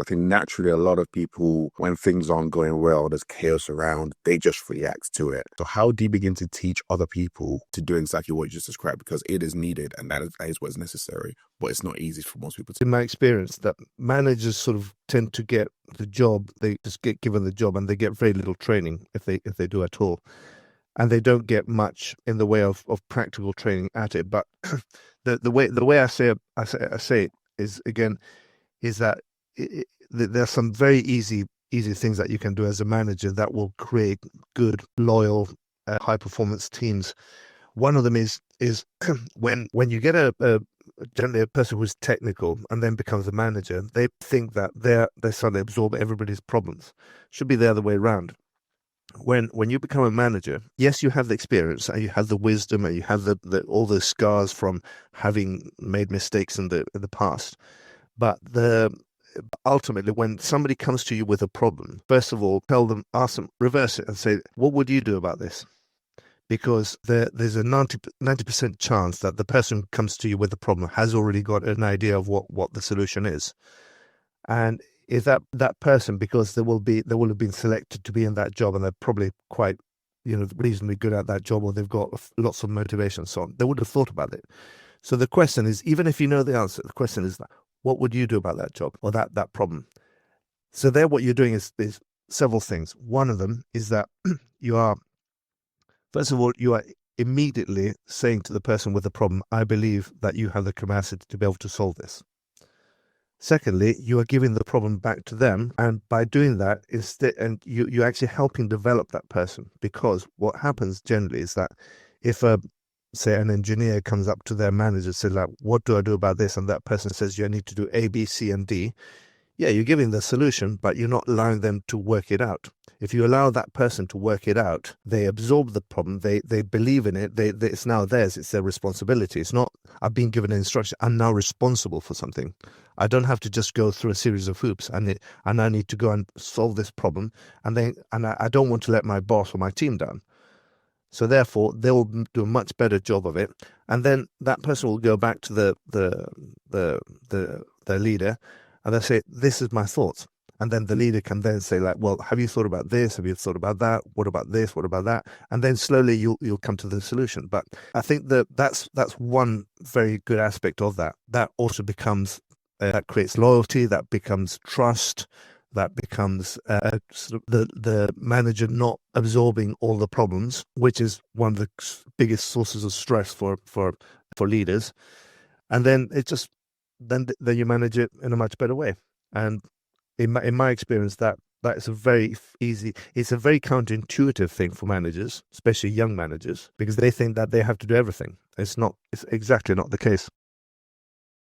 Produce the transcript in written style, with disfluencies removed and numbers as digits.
I think naturally a lot of people, when things aren't going well, there's chaos around, they just react to it. So how do you begin to teach other people to do exactly what you just described? Because it is needed and that is what's necessary, but it's not easy for most people to. In my experience, that managers sort of tend to get the job, they just get given the job and they get very little training if they do at all. And they don't get much in the way of practical training at it. But the way I say it is again is that there's some very easy things that you can do as a manager that will create good, loyal, high performance teams. One of them is when you get generally a person who's technical and then becomes a manager, they think that they suddenly absorb everybody's problems. Should be the other way around. When you become a manager, yes, you have the experience and you have the wisdom and you have the all the scars from having made mistakes in the past. But ultimately, when somebody comes to you with a problem, first of all, ask them, reverse it and say, what would you do about this? Because there's a 90% chance that the person who comes to you with the problem has already got an idea of what the solution is. And is that person, because they will have been selected to be in that job and they're probably quite, reasonably good at that job, or they've got lots of motivation and so on, they would have thought about it. So the question is, even if you know the answer, the question is, what would you do about that job or that problem? So there, what you're doing is several things. One of them is that first of all, you are immediately saying to the person with the problem, I believe that you have the capacity to be able to solve this. Secondly, you are giving the problem back to them. And by doing that, you're actually helping develop that person. Because what happens generally is that if say an engineer comes up to their manager and says, like, what do I do about this? And that person says, you need to do A, B, C, and D. Yeah, you're giving the solution, but you're not allowing them to work it out. If you allow that person to work it out, they absorb the problem, they believe in it, it's now theirs, it's their responsibility. It's not, I've been given an instruction, I'm now responsible for something. I don't have to just go through a series of hoops and I need to go and solve this problem, and I don't want to let my boss or my team down. So therefore, they'll do a much better job of it, and then that person will go back to the leader, and they'll say, "This is my thoughts." And then the leader can then say, like, "Well, have you thought about this? Have you thought about that? What about this? What about that?" And then slowly you'll come to the solution. But I think that's one very good aspect of that. That also becomes that creates loyalty. That becomes trust. That becomes sort of the manager not absorbing all the problems, which is one of the biggest sources of stress for leaders. And then then you manage it in a much better way. And in my experience, that is a very easy. It's a very counterintuitive thing for managers, especially young managers, because they think that they have to do everything. It's not. It's exactly not the case.